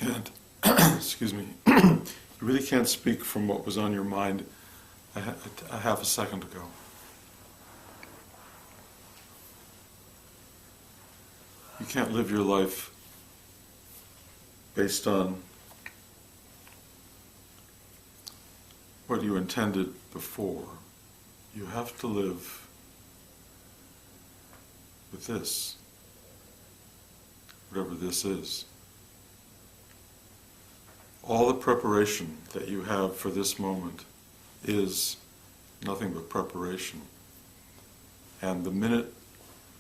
can't, excuse me, you really can't speak from what was on your mind a half a second ago. You can't live your life based on what you intended before. You have to live with this, whatever this is. All the preparation that you have for this moment is nothing but preparation. And the minute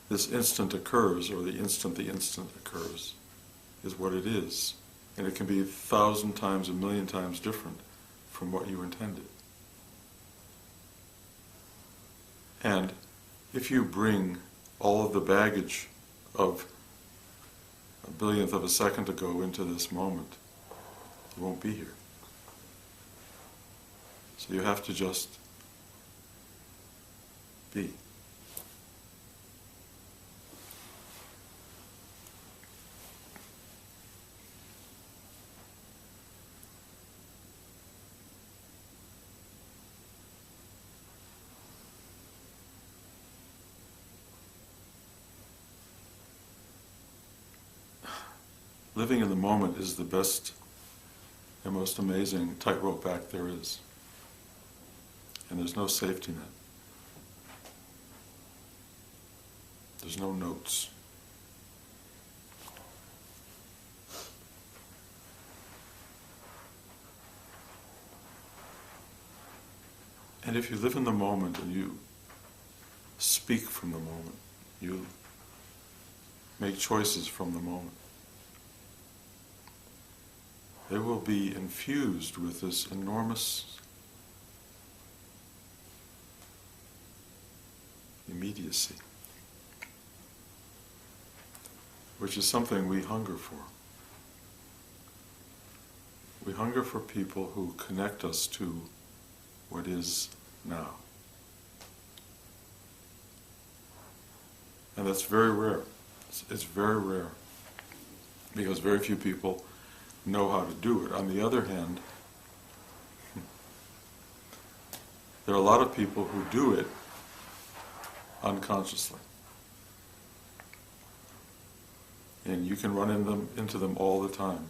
this instant occurs, or the instant occurs, is what it is. And it can be 1,000 times, 1,000,000 times different from what you intended. And if you bring all of the baggage of a billionth of a second ago into this moment, you won't be here. So you have to just be. Living in the moment is the best and most amazing tightrope act there is. And there's no safety net. There's no notes. And if you live in the moment and you speak from the moment, you make choices from the moment, they will be infused with this enormous immediacy, which is something we hunger for. We hunger for people who connect us to what is now. And that's very rare. It's very rare, because very few people know how to do it. On the other hand, there are a lot of people who do it unconsciously. And you can run into them all the time.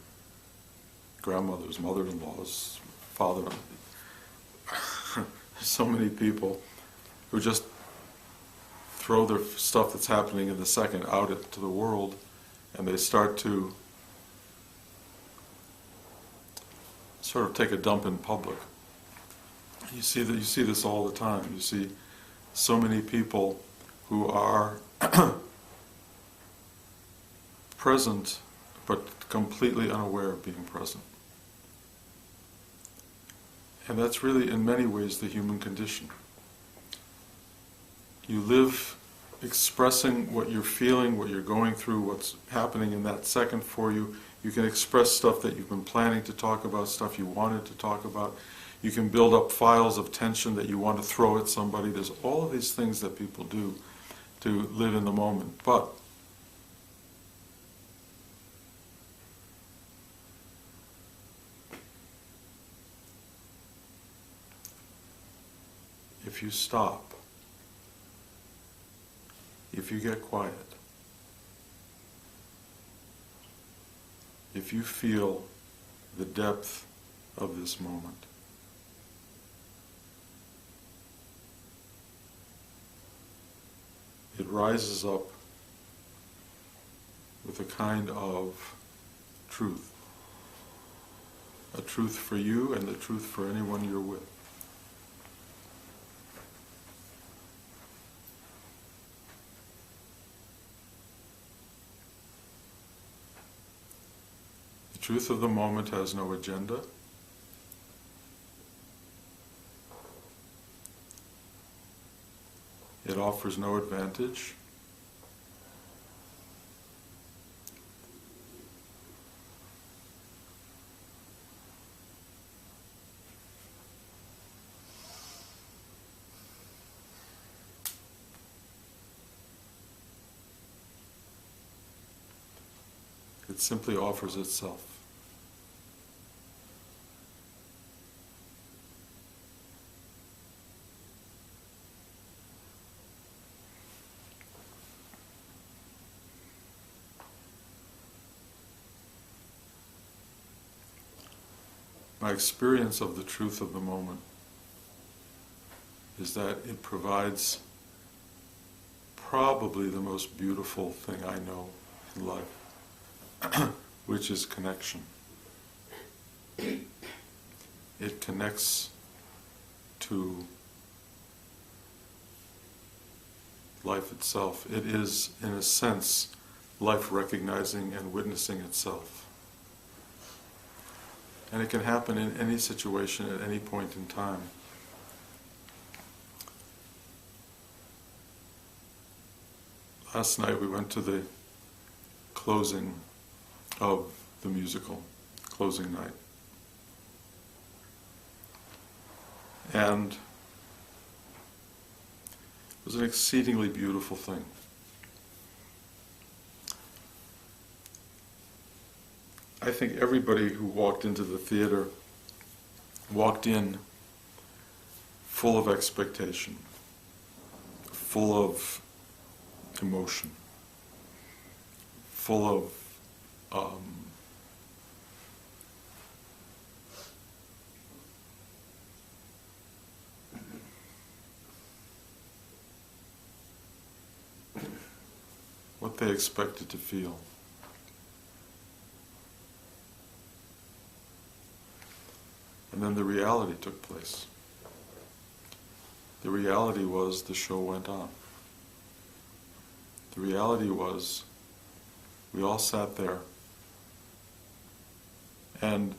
Grandmothers, mother-in-laws, father. So many people who just throw their stuff that's happening in the second out into the world, and they start to sort of take a dump in public. You see this all the time. You see so many people who are present but completely unaware of being present. And that's really in many ways the human condition. You live expressing what you're feeling, what you're going through, what's happening in that second for you. You can express stuff that you've been planning to talk about, stuff you wanted to talk about. You can build up files of tension that you want to throw at somebody. There's all of these things that people do to live in the moment. But if you stop, if you get quiet, if you feel the depth of this moment, it rises up with a kind of truth. A truth for you and the truth for anyone you're with. The truth of the moment has no agenda. It offers no advantage. It simply offers itself. my experience of the truth of the moment is that it provides probably the most beautiful thing I know in life, which is connection. It connects to life itself. It is, in a sense, life recognizing and witnessing itself. And it can happen in any situation at any point in time. Last night we went to the closing of the musical, closing night. And it was an exceedingly beautiful thing. I think everybody who walked into the theater walked in full of expectation, full of emotion, full of what they expected to feel. And then the reality took place. The reality was the show went on. The reality was we all sat there and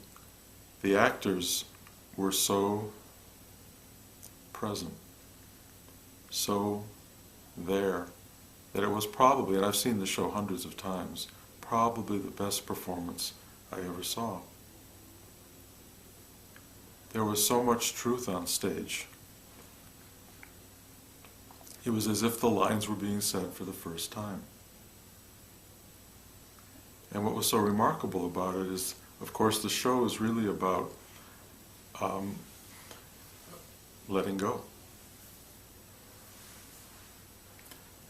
the actors were so present, so there, that it was probably, and I've seen the show hundreds of times, probably the best performance I ever saw. There was so much truth on stage. It was as if the lines were being said for the first time. And what was so remarkable about it is, of course, the show is really about letting go.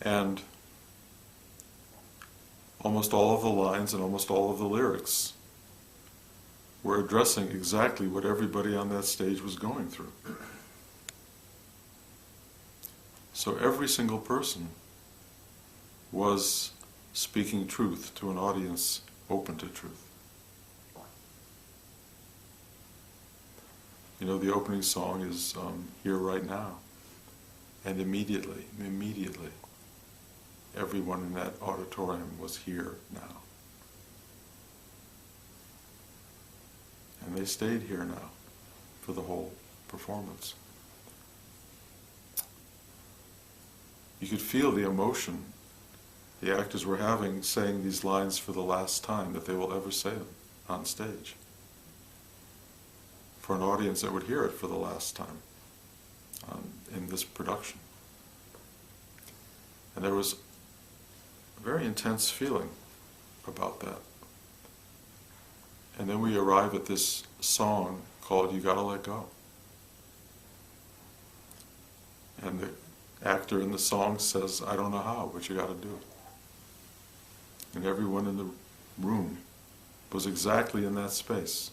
And almost all of the lines and almost all of the lyrics were addressing exactly what everybody on that stage was going through. So every single person was speaking truth to an audience open to truth. You know, the opening song is Here Right Now. And immediately, everyone in that auditorium was here now. And they stayed here now for the whole performance. You could feel the emotion the actors were having saying these lines for the last time that they will ever say them on stage. For an audience that would hear it for the last time in this production. And there was a very intense feeling about that. And then we arrive at this song called You Gotta Let Go. And the actor in the song says, I don't know how, but you gotta do it. And everyone in the room was exactly in that space.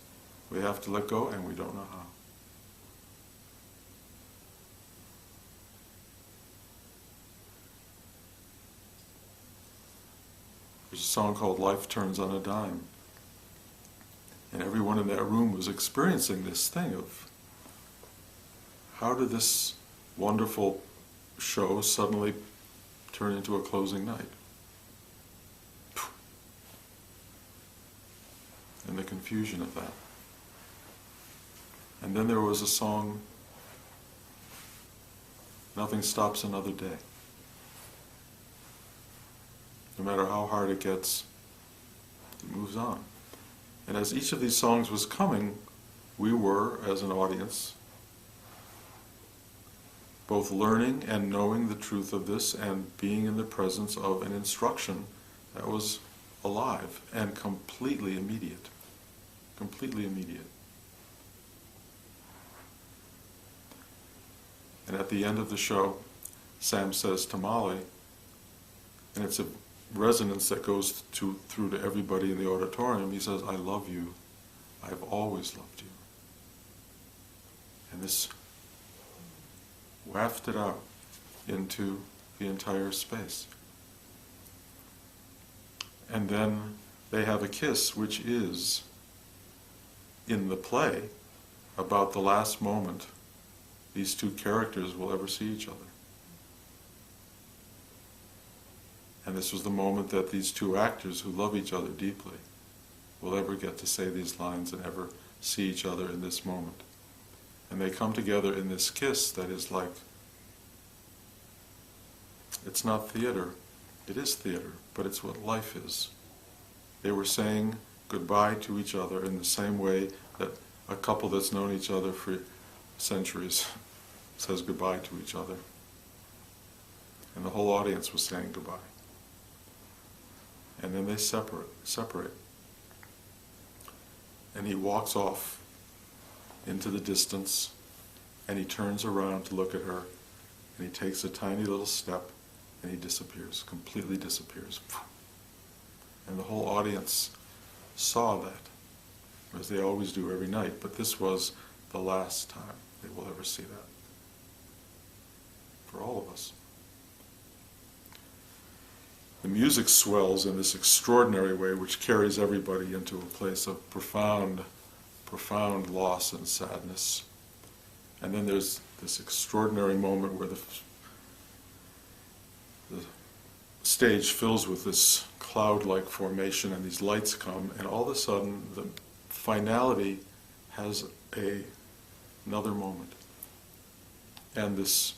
We have to let go and we don't know how. There's a song called Life Turns on a Dime. And everyone in that room was experiencing this thing of how did this wonderful show suddenly turn into a closing night? And the confusion of that. And then there was a song, Nothing Stops Another Day. No matter how hard it gets, it moves on. And as each of these songs was coming, we were, as an audience, both learning and knowing the truth of this and being in the presence of an instruction that was alive and completely immediate. Completely immediate. And at the end of the show, Sam says to Molly, and it's a resonance that goes through to everybody in the auditorium, he says, I love you. I've always loved you. And this wafted out into the entire space. And then they have a kiss, which is, in the play, about the last moment these two characters will ever see each other. And this was the moment that these two actors who love each other deeply will ever get to say these lines and ever see each other in this moment. And they come together in this kiss that is like, it's not theater, it is theater, but it's what life is. They were saying goodbye to each other in the same way that a couple that's known each other for centuries says goodbye to each other. And the whole audience was saying goodbye. And then they separate. And he walks off into the distance, and he turns around to look at her, and he takes a tiny little step, and he disappears, completely disappears. And the whole audience saw that, as they always do every night, but this was the last time they will ever see that. For all of us. The music swells in this extraordinary way, which carries everybody into a place of profound, profound loss and sadness. And then there's this extraordinary moment where the stage fills with this cloud-like formation, and these lights come, and all of a sudden the finality has another moment. And this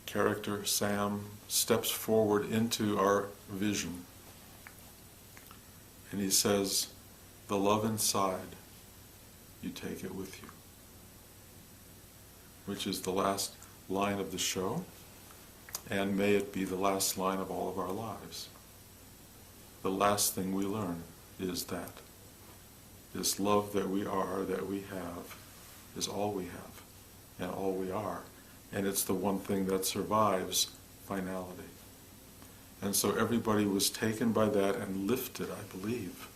character, Sam, steps forward into our vision, and he says, "The love inside, you take it with you," which is the last line of the show, and may it be the last line of all of our lives. The last thing we learn is that this love that we are, that we have, is all we have and all we are. And it's the one thing that survives finality. And so everybody was taken by that and lifted, I believe,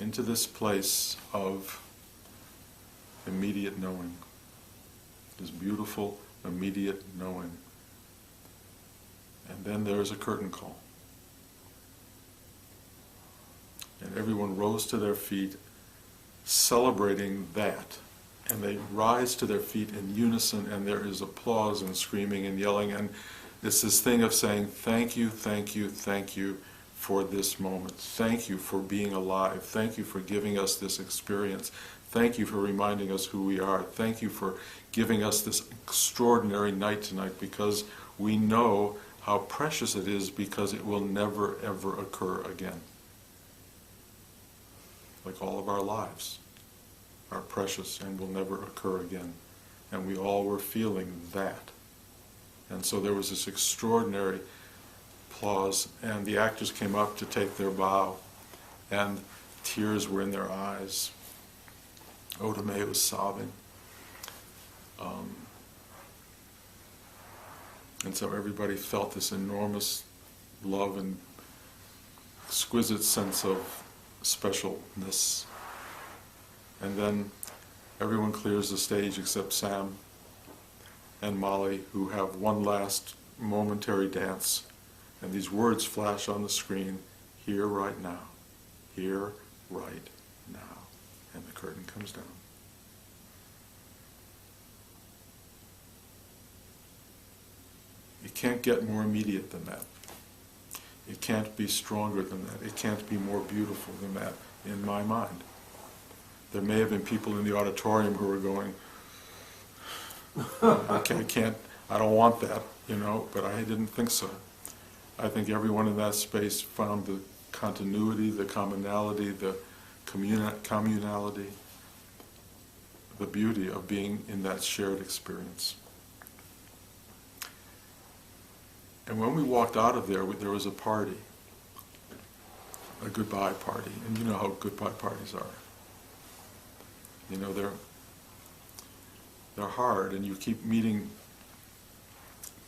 into this place of immediate knowing. This beautiful, immediate knowing. And then there is a curtain call. And everyone rose to their feet, celebrating that. And they rise to their feet in unison, and there is applause and screaming and yelling, and it's this thing of saying, thank you, thank you, thank you for this moment. Thank you for being alive. Thank you for giving us this experience. Thank you for reminding us who we are. Thank you for giving us this extraordinary night tonight, because we know how precious it is, because it will never, ever occur again. Like all of our lives are precious and will never occur again. And we all were feeling that. And so there was this extraordinary applause, and the actors came up to take their bow, and tears were in their eyes. Oda Mae was sobbing. And so everybody felt this enormous love and exquisite sense of specialness. And then everyone clears the stage except Sam and Molly, who have one last momentary dance. And these words flash on the screen, "Here, right now. Here, right now." And the curtain comes down. It can't get more immediate than that. It can't be stronger than that. It can't be more beautiful than that, in my mind. There may have been people in the auditorium who were going, I don't want that, but I didn't think so. I think everyone in that space found the continuity, the commonality, the communality, the beauty of being in that shared experience. And when we walked out of there was a party, a goodbye party, and you know how goodbye parties are. They're hard, and you keep meeting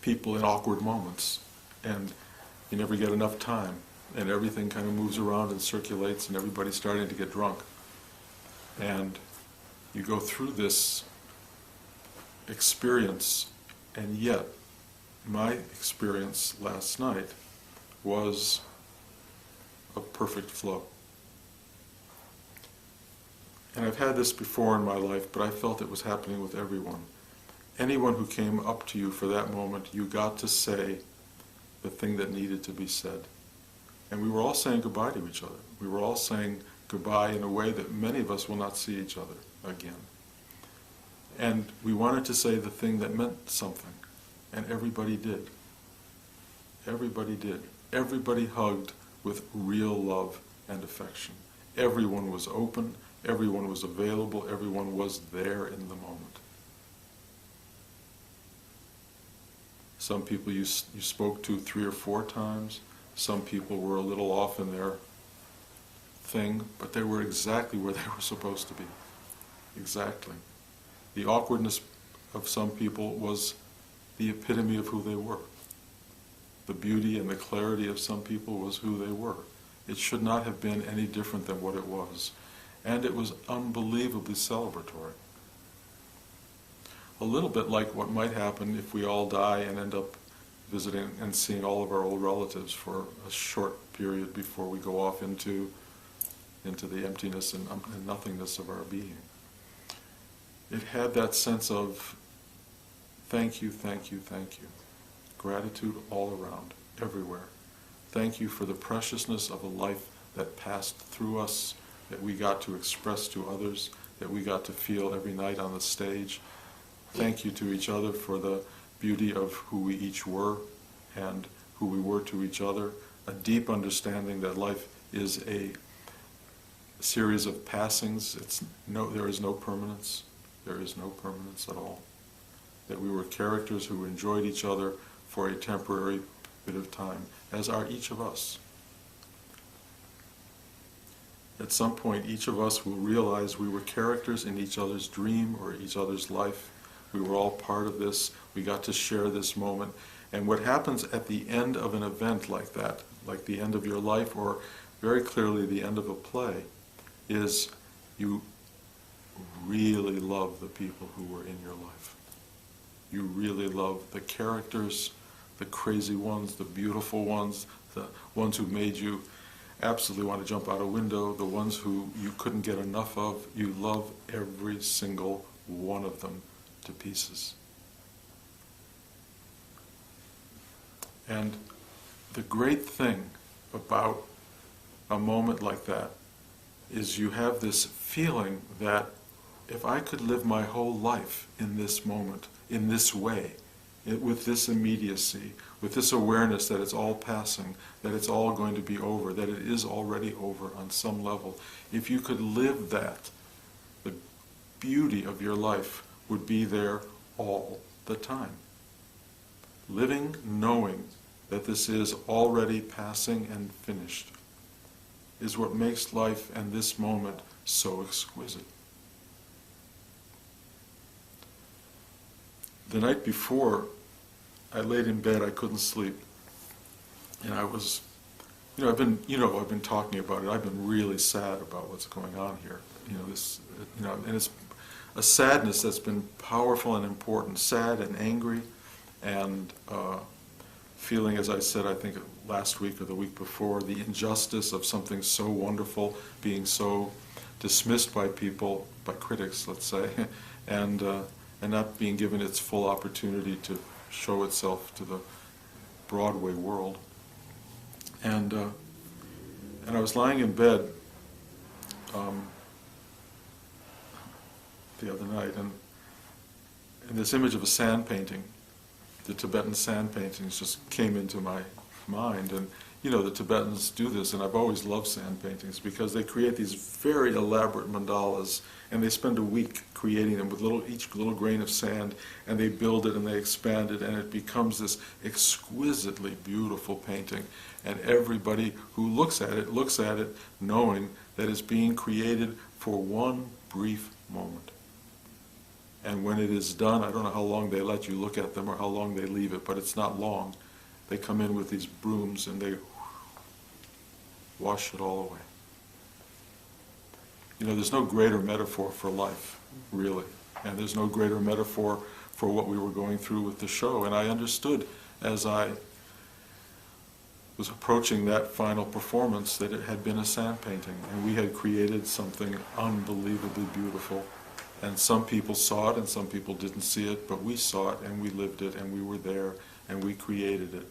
people in awkward moments, and you never get enough time, and everything kind of moves around and circulates, and everybody's starting to get drunk. And you go through this experience, and yet my experience last night was a perfect flow. And I've had this before in my life, but I felt it was happening with everyone. Anyone who came up to you for that moment, you got to say the thing that needed to be said. And we were all saying goodbye to each other. We were all saying goodbye in a way that many of us will not see each other again. And we wanted to say the thing that meant something. And everybody did. Everybody did. Everybody hugged with real love and affection. Everyone was open. Everyone was available. Everyone was there in the moment. Some people you spoke to 3 or 4 times. Some people were a little off in their thing, but they were exactly where they were supposed to be. Exactly. The awkwardness of some people was the epitome of who they were. The beauty and the clarity of some people was who they were. It should not have been any different than what it was. And it was unbelievably celebratory. A little bit like what might happen if we all die and end up visiting and seeing all of our old relatives for a short period before we go off into the emptiness and nothingness of our being. It had that sense of thank you, thank you, thank you. Gratitude all around, everywhere. Thank you for the preciousness of a life that passed through us, that we got to express to others, that we got to feel every night on the stage. Thank you to each other for the beauty of who we each were and who we were to each other. A deep understanding that life is a series of passings. There is no permanence. There is no permanence at all. That we were characters who enjoyed each other for a temporary bit of time, as are each of us. At some point, each of us will realize we were characters in each other's dream or each other's life. We were all part of this. We got to share this moment. And what happens at the end of an event like that, like the end of your life, or very clearly the end of a play, is you really love the people who were in your life. You really love the characters, the crazy ones, the beautiful ones, the ones who made you absolutely want to jump out a window, the ones who you couldn't get enough of. You love every single one of them to pieces. And the great thing about a moment like that is you have this feeling that if I could live my whole life in this moment, in this way, with this immediacy, with this awareness that it's all passing, that it's all going to be over, that it is already over on some level, if you could live that, the beauty of your life would be there all the time. Living knowing that this is already passing and finished is what makes life and this moment so exquisite. The night before, I laid in bed, I couldn't sleep. And I was, I've been talking about it. I've been really sad about what's going on here. And it's a sadness that's been powerful and important, sad and angry, and feeling, as I said, I think last week or the week before, the injustice of something so wonderful being so dismissed by people, by critics, let's say, and not being given its full opportunity to show itself to the Broadway world. And I was lying in bed the other night, and this image of a sand painting, the Tibetan sand paintings, just came into my mind. And the Tibetans do this, and I've always loved sand paintings because they create these very elaborate mandalas, and they spend a week creating them with each little grain of sand, and they build it and they expand it, and it becomes this exquisitely beautiful painting. And everybody who looks at it knowing that it's being created for one brief moment. And when it is done, I don't know how long they let you look at them or how long they leave it, but it's not long. They come in with these brooms and they wash it all away. There's no greater metaphor for life really. And there's no greater metaphor for what we were going through with the show. And I understood as I was approaching that final performance that it had been a sand painting, and we had created something unbelievably beautiful. And some people saw it and some people didn't see it, but we saw it and we lived it and we were there and we created it.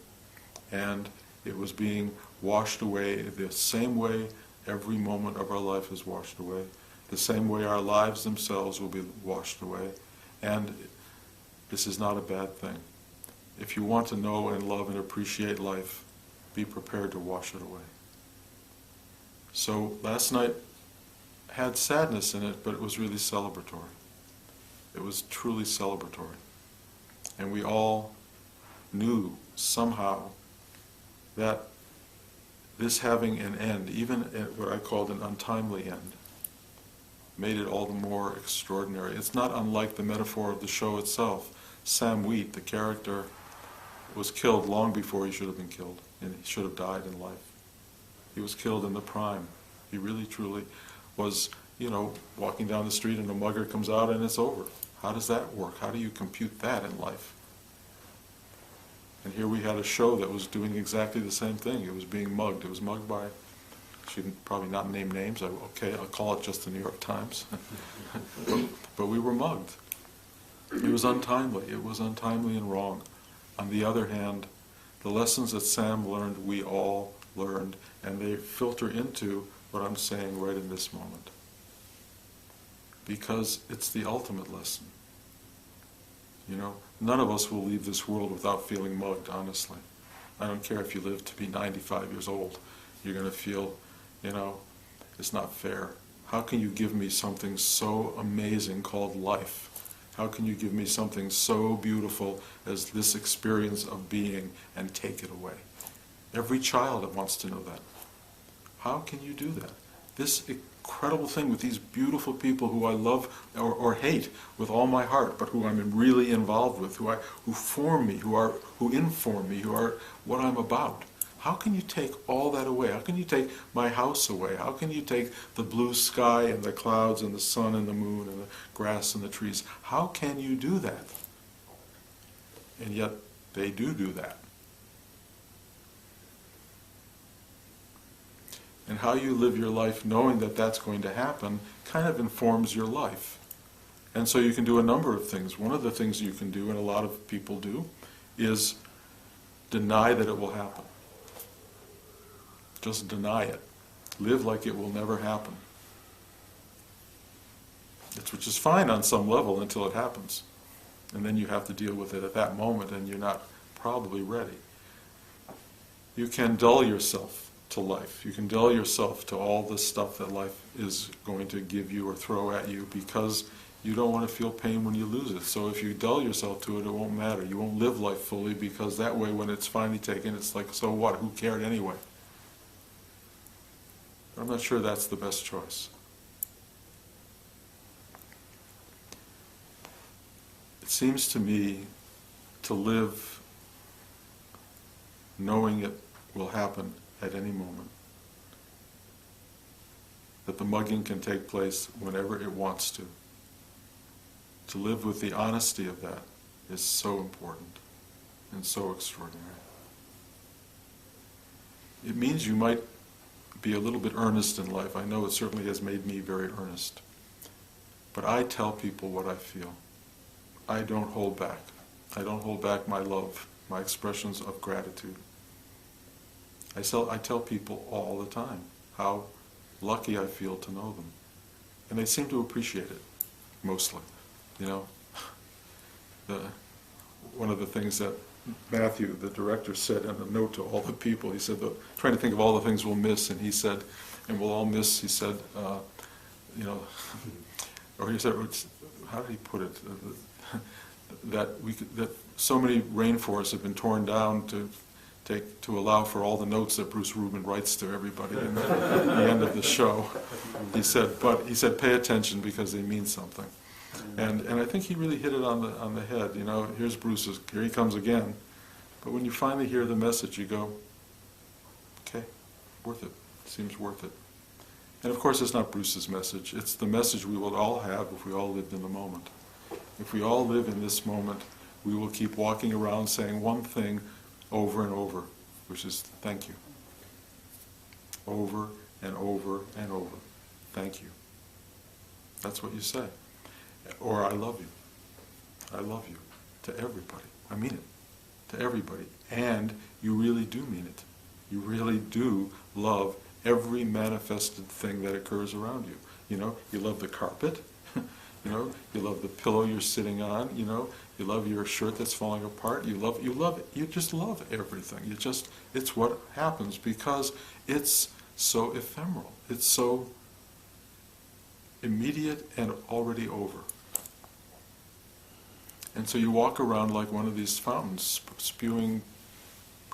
And it was being washed away the same way every moment of our life is washed away, the same way our lives themselves will be washed away. And this is not a bad thing. If you want to know and love and appreciate life, be prepared to wash it away. So last night had sadness in it, but it was really celebratory. It was truly celebratory. And we all knew somehow that this having an end, even at what I called an untimely end, made it all the more extraordinary. It's not unlike the metaphor of the show itself. Sam Wheat, the character, was killed long before he should have been killed, and he should have died in life. He was killed in the prime. He really, truly was, walking down the street and a mugger comes out and it's over. How does that work? How do you compute that in life? And here we had a show that was doing exactly the same thing. It was being mugged. It was mugged by, I should probably not name names. Okay, I'll call it just the New York Times. but we were mugged. It was untimely. It was untimely and wrong. On the other hand, the lessons that Sam learned, we all learned, and they filter into what I'm saying right in this moment. Because it's the ultimate lesson. None of us will leave this world without feeling mugged, honestly. I don't care if you live to be 95 years old. You're going to feel, it's not fair. How can you give me something so amazing called life? How can you give me something so beautiful as this experience of being and take it away? Every child wants to know that. How can you do that? This incredible thing with these beautiful people who I love or hate with all my heart, but who I'm really involved with, who form me, who inform me, who are what I'm about. How can you take all that away? How can you take my house away? How can you take the blue sky and the clouds and the sun and the moon and the grass and the trees? How can you do that? And yet they do that. And how you live your life knowing that that's going to happen kind of informs your life. And so you can do a number of things. One of the things you can do, and a lot of people do, is deny that it will happen. Just deny it. Live like it will never happen. Which is fine on some level until it happens. And then you have to deal with it at that moment, and you're not probably ready. You can dull yourself to life. You can dull yourself to all the stuff that life is going to give you or throw at you because you don't want to feel pain when you lose it. So if you dull yourself to it, it won't matter. You won't live life fully because that way when it's finally taken, it's like, so what? Who cared anyway? I'm not sure that's the best choice. It seems to me to live knowing it will happen at any moment. That the mugging can take place whenever it wants to. To live with the honesty of that is so important and so extraordinary. It means you might be a little bit earnest in life. I know it certainly has made me very earnest. But I tell people what I feel. I don't hold back. I don't hold back my love, my expressions of gratitude. I tell people all the time how lucky I feel to know them. And they seem to appreciate it, mostly. One of the things that Matthew, the director, said in a note to all the people, he said, trying to think of all the things we'll miss, and he said, and we'll all miss, he said, or he said, how did he put it? That so many rainforests have been torn down to allow for all the notes that Bruce Rubin writes to everybody in the end of the show. He said, pay attention because they mean something. And I think he really hit it on the head. Here's Bruce's, here he comes again. But when you finally hear the message, you go, okay, worth it. Seems worth it. And of course it's not Bruce's message, it's the message we will all have if we all lived in the moment. If we all live in this moment, we will keep walking around saying one thing over and over, which is thank you. Over and over and over. Thank you. That's what you say. Or I love you. I love you. To everybody. I mean it. To everybody. And you really do mean it. You really do love every manifested thing that occurs around you. You know, you love the carpet. You know, you love the pillow you're sitting on. You know, you love your shirt that's falling apart. You just love everything. It's what happens because it's so ephemeral. It's so immediate and already over. And so you walk around like one of these fountains, spewing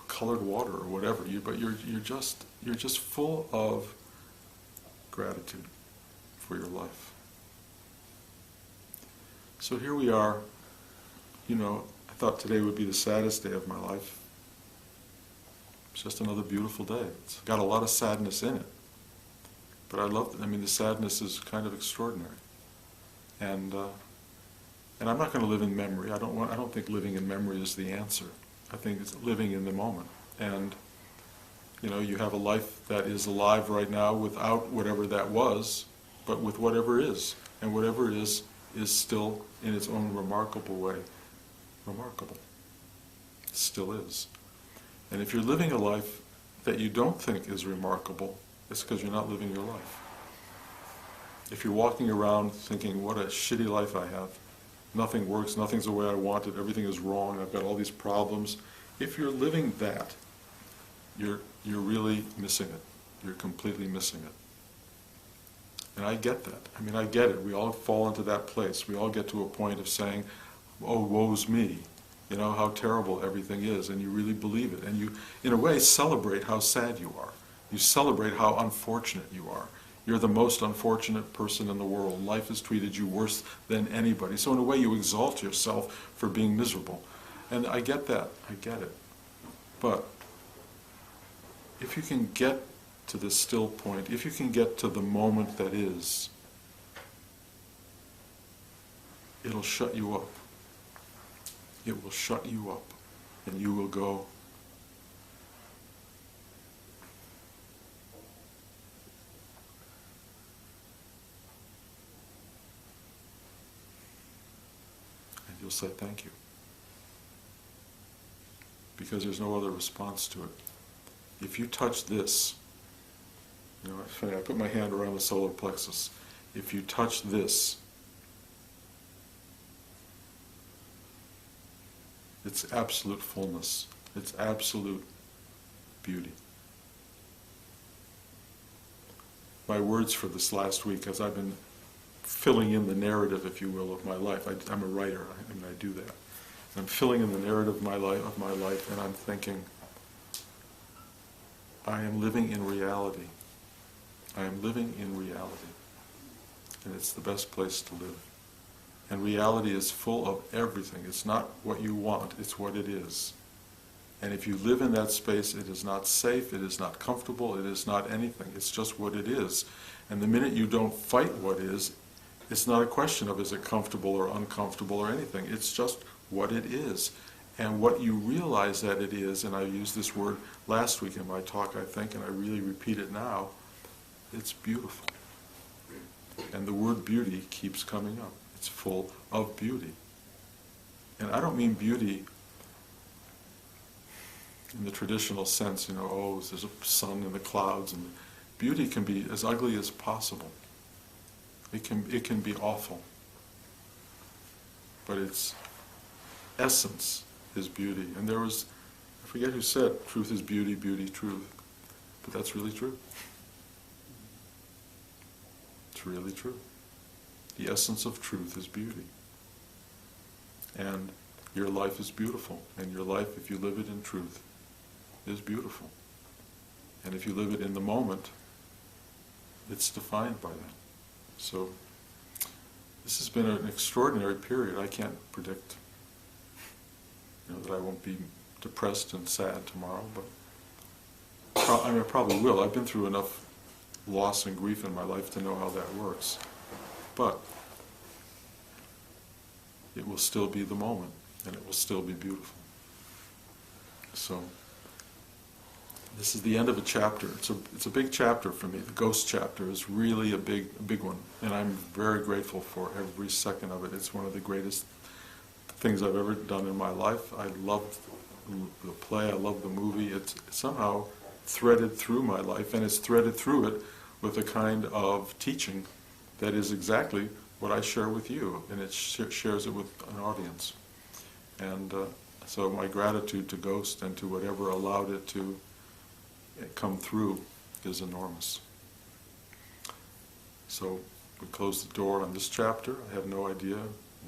colored water or whatever. But you're just full of gratitude for your life. So here we are. You know, I thought today would be the saddest day of my life. It's just another beautiful day. It's got a lot of sadness in it. But I love it. I mean, the sadness is kind of extraordinary. And I'm not going to live in memory. I don't think living in memory is the answer. I think it's living in the moment. And, you know, you have a life that is alive right now without whatever that was, but with whatever is. And whatever is still, in its own remarkable way, remarkable. It still is. And if you're living a life that you don't think is remarkable, it's because you're not living your life. If you're walking around thinking, what a shitty life I have, nothing works, nothing's the way I want it, everything is wrong, I've got all these problems, if you're living that, you're really missing it. You're completely missing it. And I get that. I mean, I get it. We all fall into that place. We all get to a point of saying, oh, woe's me. You know, how terrible everything is. And you really believe it. And you, in a way, celebrate how sad you are. You celebrate how unfortunate you are. You're the most unfortunate person in the world. Life has treated you worse than anybody. So in a way, you exalt yourself for being miserable. And I get that. I get it. But if you can get to the still point, if you can get to the moment that is, it'll shut you up. It will shut you up, and you will go, and you'll say thank you. Because there's no other response to it. If you touch this, you know, it's funny, I put my hand around the solar plexus. If you touch this, it's absolute fullness. It's absolute beauty. My words for this last week, as I've been filling in the narrative, if you will, of my life. I'm a writer. I mean, I do that. I'm filling in the narrative of my life, and I'm thinking, I am living in reality. I am living in reality. And it's the best place to live. And reality is full of everything. It's not what you want, it's what it is. And if you live in that space, it is not safe, it is not comfortable, it is not anything. It's just what it is. And the minute you don't fight what is, it's not a question of is it comfortable or uncomfortable or anything. It's just what it is. And what you realize that it is, and I used this word last week in my talk, I think, and I really repeat it now, it's beautiful. And the word beauty keeps coming up. It's full of beauty. And I don't mean beauty in the traditional sense, you know, oh, there's a sun in the clouds, and beauty can be as ugly as possible. It can be awful. But its essence is beauty. And there was, I forget who said, truth is beauty, beauty, truth. But that's really true. It's really true. The essence of truth is beauty. And your life is beautiful. And your life, if you live it in truth, is beautiful. And if you live it in the moment, it's defined by that. So, this has been an extraordinary period. I can't predict, you know, that I won't be depressed and sad tomorrow, but I probably will. I've been through enough loss and grief in my life to know how that works. But it will still be the moment, and it will still be beautiful. So this is the end of a chapter. It's a big chapter for me. The ghost chapter is really a big one, and I'm very grateful for every second of it. It's one of the greatest things I've ever done in my life. I loved the play, I loved the movie. It's somehow threaded through my life, and it's threaded through it with a kind of teaching that is exactly what I share with you, and it shares it with an audience. And so my gratitude to Ghost and to whatever allowed it to come through is enormous. So we close the door on this chapter. I have no idea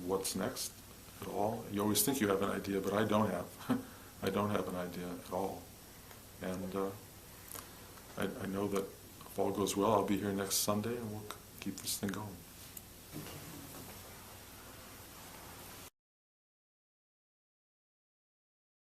what's next at all. You always think you have an idea, but I don't have. I don't have an idea at all. And I know that if all goes well, I'll be here next Sunday and we'll keep this thing going.